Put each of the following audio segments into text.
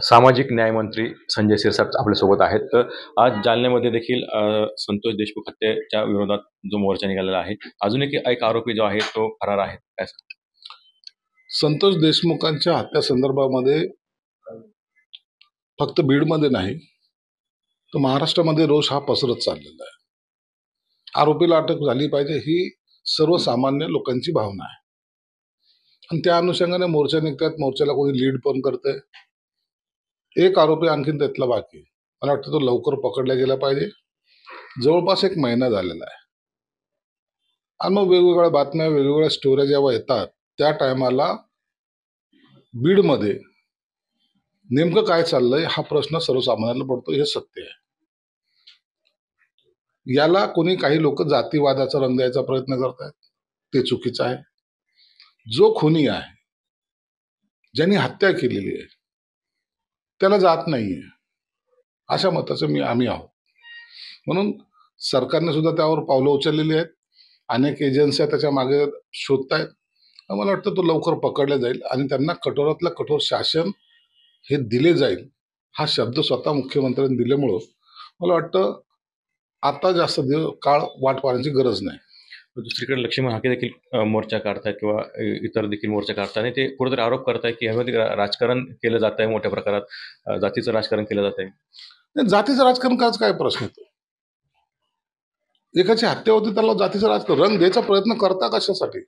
सामाजिक न्याय मंत्री संजय शिरसाट आपल्यासोबत आहेत. तर आज जालन्यामध्ये देखील संतोष देशमुख हत्येच्या विरोधात जो मोर्चा निघालेला आहे, अजून एक आरोपी जो आहे तो फरार आहे. काय सांगता? संतोष देशमुखांच्या हत्या संदर्भामध्ये फक्त बीडमध्ये नाही तर महाराष्ट्रामध्ये रोष हा पसरत चाललेला आहे. आरोपीला अटक झाली पाहिजे ही सर्वसामान्य लोकांची भावना आहे आणि त्या अनुषंगाने मोर्चा निघतात. मोर्चाला कोणी लीड पण करते. एक आरोपी आणखीन त्यातला बाकी आहे. मला वाटतं तो लवकर पकडला गेला पाहिजे. जवळपास 1 महिना झालेला आहे आणि मग वेगवेगळ्या बातम्या वेगवेगळ्या स्टोऱ्या जेव्हा येतात त्या टायमाला बीडमध्ये नेमकं काय चाललंय हा प्रश्न सर्वसामान्याला पडतो. हे सत्य आहे. याला कोणी काही लोक जातीवादाचा रंग द्यायचा प्रयत्न करतात, ते चुकीचं आहे. जो खुनी आहे, ज्यांनी हत्या केलेली आहे, त्याला जात नाहीये अशा मताचं आम्ही आहोत. म्हणून सरकारने सुद्धा त्यावर पावलं उचललेली आहेत. अनेक एजन्स्या त्याच्या मागे शोधत आहेत. मला वाटतं तो लवकर पकडला जाईल आणि त्यांना कठोरातलं कठोर शासन हे दिले जाईल. हा शब्द स्वतः मुख्यमंत्र्यांनी दिल्यामुळं मला वाटतं आता जास्त काळ वाट पाहण्याची गरज नाही. दुसरीकडे लक्ष्मण हाके देखील मोर्चा काढतायत किंवा इतर देखील मोर्चा काढतात आणि ते कुठेतरी आरोप करतायत की यामध्ये राजकारण केलं जात आहे, मोठ्या प्रकारात जातीचं राजकारण केलं जात आहे. जातीचं राजकारण करायचा काय प्रश्न येतो? एकाची हत्या होती त्याला जातीचं राजकारण रंग द्यायचा प्रयत्न करता कशासाठी?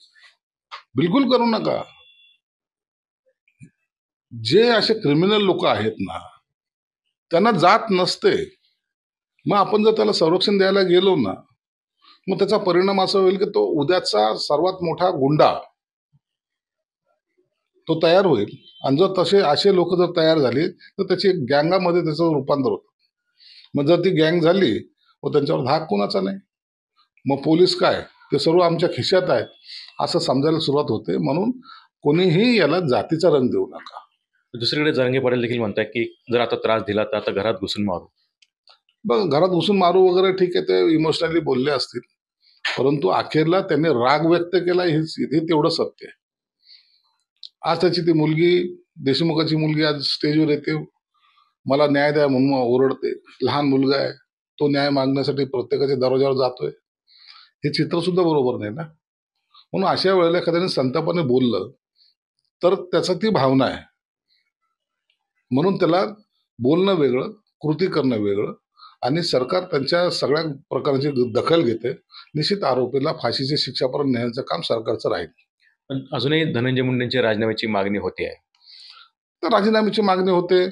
बिलकुल करू नका. जे असे क्रिमिनल लोक आहेत ना त्यांना जात नसते. मग आपण जर त्याला संरक्षण द्यायला गेलो ना मग त्याचा परिणाम असा होईल की तो उद्याचा सर्वात मोठा गुंडा तो तयार होईल. आणि जर असे लोक जर तयार झाले तर त्याची गँगामध्ये त्याचं रूपांतर होतं. मग जर ती गँग झाली मग त्यांच्यावर धाक कोणाचा नाही. मग पोलीस काय ते सर्व आमच्या खिशात आहेत असं समजायला सुरुवात होते. म्हणून कोणीही याला जातीचा रंग देऊ नका. दुसरीकडे जरांगे पाटील देखील म्हणतात की जर आता त्रास दिला तर आता घरात घुसून मारू. बघ, घरात घुसून मारू वगैरे ठीक आहे, ते इमोशनली बोलले असतील, परंतु अखेरला त्यांनी राग व्यक्त केला हे तेवढं सत्य आहे. आज त्याची ती मुलगी देशमुखाची मुलगी आज स्टेजवर येते, मला न्याय द्या म्हणून ओरडते. लहान मुलगा आहे तो न्याय मागण्यासाठी प्रत्येकाच्या दरवाजावर जातोय. हे चित्र सुद्धा बरोबर नाही ना. म्हणून अशा वेळेला एखाद्याने संतापाने बोललं तर त्याचा ती भावना आहे. म्हणून त्याला बोलणं वेगळं, कृती करणं वेगळं. आणि सरकार त्यांच्या सगळ्या प्रकारची दखल घेते. निश्चित आरोपीला फाशीची शिक्षापर्यंत नेण्याचं काम सरकारचं राहील. पण अजूनही धनंजय मुंडेंच्या राजीनाम्याची मागणी होते आहे. तर राजीनाम्याची मागणी होते,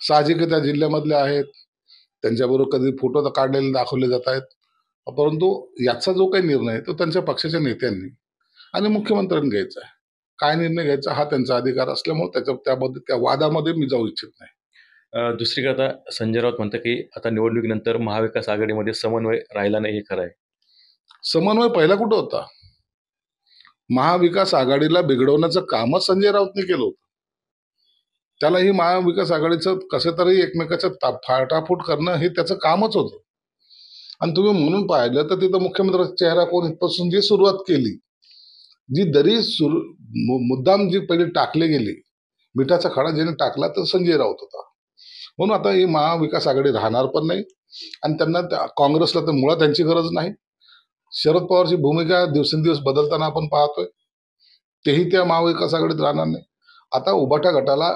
साहजिक त्या जिल्ह्यामधले आहेत, त्यांच्याबरोबर कधी फोटो तर काढलेले दाखवले जात आहेत. परंतु याचा जो काही निर्णय आहे तो त्यांच्या पक्षाच्या नेत्यांनी आणि मुख्यमंत्र्यांनी घ्यायचा आहे. काय निर्णय घ्यायचा हा त्यांचा अधिकार असल्यामुळे त्याबद्दल त्या वादामध्ये मी जाऊ इच्छित नाही. दुसरीकडे आता संजय राऊत म्हणतं की आता निवडणुकीनंतर महाविकास आघाडीमध्ये समन्वय राहिला नाही. हे खरं आहे? समन्वय पहिला कुठं होता? महाविकास आघाडीला बिघडवण्याचं कामच संजय राऊतने केलं होतं. त्याला ही महाविकास आघाडीचं कसं तरी एकमेकाचं फाटाफूट करणं हे त्याचं कामच होतं. आणि तुम्ही म्हणून पाहिलं तर तिथं मुख्यमंत्र्याचा चेहरा कोण इथपासून जी सुरुवात केली, जी दरी मुद्दाम जी पहिले टाकली गेली, मिठाचा खडा ज्याने टाकला तर संजय राऊत होता. म्हणून आता ही महाविकास आघाडी राहणार पण नाही आणि त्यांना काँग्रेसला तर मुळात त्यांची गरज नाही. शरद पवारची भूमिका दिवसेंदिवस बदलताना आपण पाहतोय. तेही त्या महाविकास आघाडीत राहणार नाही. आता उभाटा गटाला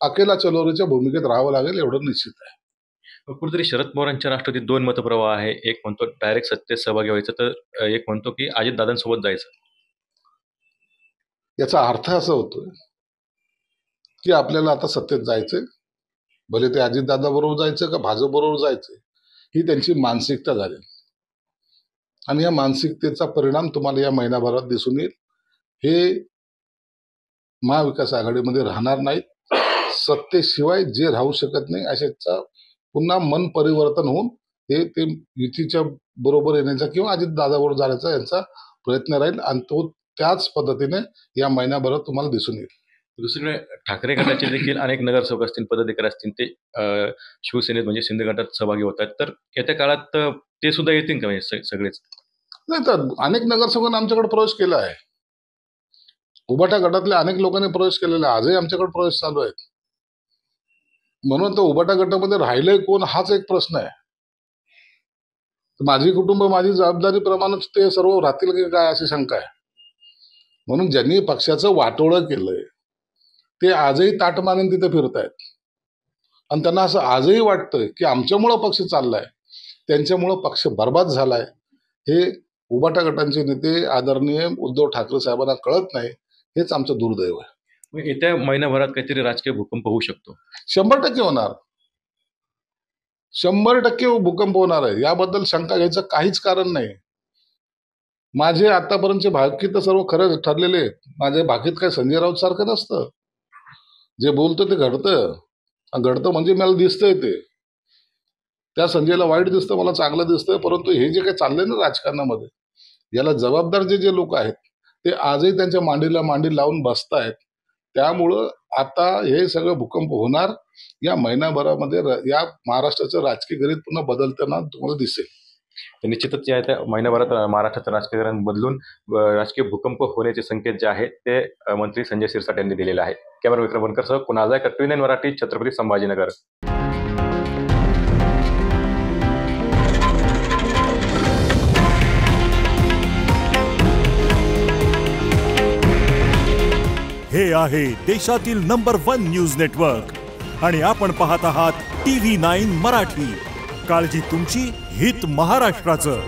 अकेला चलोरीच्या भूमिकेत राहावं लागेल एवढं निश्चित आहे. कुठेतरी शरद पवारांच्या राष्ट्रवादीत 2 मतप्रवाह आहे. एक म्हणतो डायरेक्ट सत्तेत सहभागी व्हायचं, तर एक म्हणतो की अजितदादांसोबत जायचं. याचा अर्थ असा होतोय की आपल्याला आता सत्तेत जायचंय, भले ते अजितदादा बरोबर जायचं का भाजप बरोबर जायचंय, ही त्यांची मानसिकता झाली. आणि या मानसिकतेचा परिणाम तुम्हाला या महिनाभरात दिसून येईल. हे महाविकास आघाडीमध्ये राहणार नाहीत. सत्तेशिवाय जे राहू शकत नाही अशाचा पुन्हा मन परिवर्तन होऊन ते युतीच्या बरोबर येण्याचा किंवा अजितदादाबरोबर जाण्याचा यांचा प्रयत्न राहील आणि तो त्याच पद्धतीने या महिन्याभरात तुम्हाला दिसून येईल. दुसरीकडे ठाकरे गटाचे देखील अनेक नगरसेवक असतील, पदाधिकारी असतील, ते शिवसेनेत म्हणजे शिंदे गटात सहभागी होतात. तर येत्या काळात ते सुद्धा येतील का म्हणजे सगळेच? नाही, तर अनेक नगरसेवकांनी आमच्याकडे प्रवेश केला आहे. उभाटा गटातल्या अनेक लोकांनी प्रवेश केलेला आहे. आजही आमच्याकडे प्रवेश चालू आहेत. म्हणून तर उबाटा गटामध्ये राहिलंय कोण हाच एक प्रश्न आहे. माझी कुटुंब माझी जबाबदारीप्रमाणेच ते सर्व राहतील की काय अशी शंका आहे. म्हणून ज्यांनी पक्षाचं वाटोळं केलंय ते आजही ताट मानेन तिथे फिरतायत आणि त्यांना असं आजही वाटतं की आमच्यामुळं पक्ष चाललाय, त्यांच्यामुळं पक्ष बर्बाद झालाय. हे उबाटा गटांचे नेते आदरणीय उद्धव ठाकरे साहेबांना कळत नाही. हेच आमचं दुर्दैव आहे. मग येत्या महिनाभरात काहीतरी राजकीय भूकंप होऊ शकतो. 100% होणार. 100% भूकंप होणार आहे. याबद्दल शंका घ्यायचं काहीच कारण नाही. माझे आतापर्यंतचे भाकीत तर सर्व खरं ठरलेले आहेत. माझ्या भाकीत काय संजय राऊत सारखं नसतं. जे बोलतं ते घडतं. घडतं म्हणजे मला दिसतंय ते. त्या संजयला वाईट दिसतं, मला चांगलं दिसतंय. परंतु हे जे काही चाललंय ना राजकारणामध्ये, याला जबाबदार जे लोक आहेत ते आजही त्यांच्या मांडीला मांडी लावून बसतायत. त्यामुळं आता हे सगळं भूकंप होणार. या महिनाभरामध्ये या महाराष्ट्राचं राजकीय गणित पुन्हा बदलताना तुम्हाला दिसेल. तर निश्चितच जे आहे त्या महिनाभरात महाराष्ट्राचं राजकीय बदलून राजकीय भूकंप होण्याचे संकेत जे आहेत ते मंत्री संजय शिरसाट यांनी दिलेले आहे. कॅमेरा विक्रम बनकरसह कुणाल जायकर, TVN मराठी, छत्रपती संभाजीनगर. हे आहे देशातील नंबर 1 न्यूज नेटवर्क आणि आपण पाहत आहात TV9 मराठी. काळजी तुमची, हित महाराष्ट्राचं.